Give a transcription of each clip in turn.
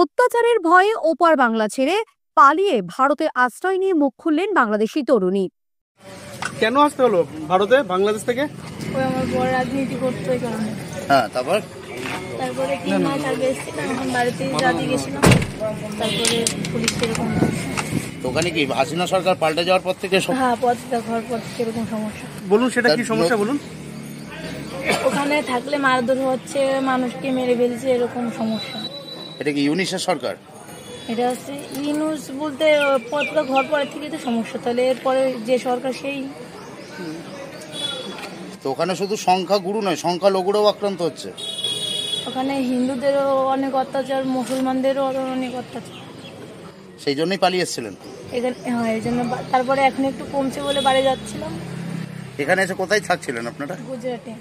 অত্যাচারের ভয়ে ওপার বাংলা ছেড়ে পালিয়ে ভারতে আশ্রয় নিয়ে মুখ খুললেন বাংলাদেশি তরুণী। কেন আসতে হলো ভারতে বাংলাদেশ থেকে? ওই আমার বড় রাজনীতি করতো এই কারণে। তারপরে 3 মাস আগে এসেছিলাম, এখন বাড়িতে জাতি গেছিলাম, তারপরে পুলিশ এরকম। তো ওখানে কি হাসিনা সরকার পাল্টে যাওয়ার পর থেকে হ্যাঁ, পথটা ঘর পর থেকে এরকম সমস্যা। বলুন সেটা কি সমস্যা বলুন। ওখানে থাকলে মারধর হচ্ছে, মানুষকে মেরে ফেলছে, এরকম সমস্যা। এটা কি ইউনিসের সরকার? এটা হচ্ছে ইউনুস বলতে পথটা ঘর পরের থেকে তো সমস্যা, তাহলে এরপরে যে সরকার সেই। তো ওখানে শুধু সংখ্যা গুরু নয়, সংখ্যা লঘুরাও আক্রান্ত হচ্ছে। ওখানে হিন্দুদেরও অনেক অত্যাচার, মুসলমানদেরও অনেক অত্যাচার। সেই জন্যই পালিয়ে এসেছিলেন এখানে? হ্যাঁ, এই জন্য। তারপরে এখন একটু কমছে বলে বাড়ি যাচ্ছিলাম। এখানে এসে কোথায় থাকছিলেন আপনারা? গুজরাটে।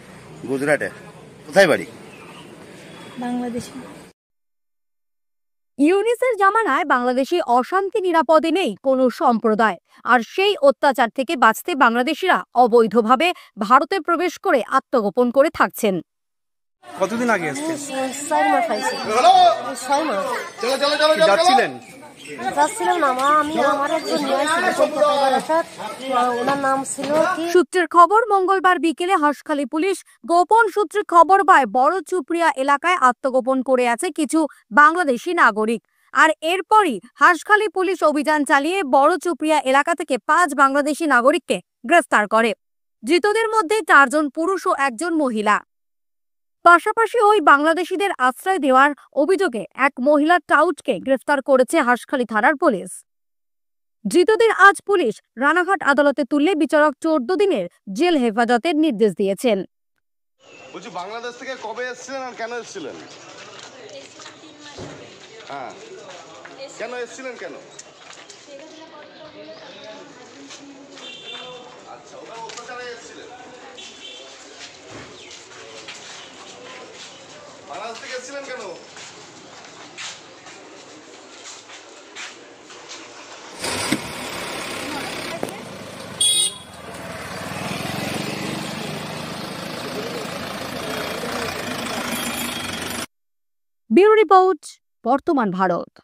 গুজরাটে কোথায় বাড়ি? বাংলাদেশে। ইউনিসের জামানায় বাংলাদেশি অশান্তি নিরাপদে নেই কোনো সম্প্রদায়, আর সেই অত্যাচার থেকে বাঁচতে বাংলাদেশিরা অবৈধভাবে ভারতে প্রবেশ করে আত্মগোপন করে থাকছেন। কতদিন আগে এসেছেন? 4 মাস হয়েছে। 6 মাস যাচ্ছিলেন? যাচ্ছিলাম না, আমি আমার একজন নিয়ে আসছিল কলকাতা বারাসাত, ওনার নাম ছিল কি। সূত্রের খবর, মঙ্গলবার বিকেলে হাঁসখালী পুলিশ গোপন সূত্রে খবর পায় বড় চুপড়িয়া এলাকায় আত্মগোপন করে আছে কিছু বাংলাদেশি নাগরিক। আর এরপরই হাঁসখালী পুলিশ অভিযান চালিয়ে বড় চুপড়িয়া এলাকা থেকে 5 বাংলাদেশি নাগরিককে গ্রেফতার করে। ধৃতদের মধ্যে 4 জন পুরুষ ও 1 জন মহিলা। পাশাপাশি ওই বাংলাদেশিদের আশ্রয় দেওয়ার অভিযোগে এক মহিলা টাউটকে গ্রেফতার করেছে হাঁসখালী থানার পুলিশ। ধৃতদের আজ পুলিশ রানাঘাট আদালতে তুললে বিচারক 14 দিনের জেল হেফাজতের নির্দেশ দিয়েছেন। বলছি, বাংলাদেশ থেকে কবে এসেছিলেন আর কেন এসেছিলেন? হ্যাঁ, কেন এসেছিলেন? কেন? আচ্ছা, ওরা অত্যাচারে এসেছিলেন। বাংলাদেশ থেকে এসেছিলেন কেন? ব্যুরো রিপোর্ট, বর্তমান ভারত।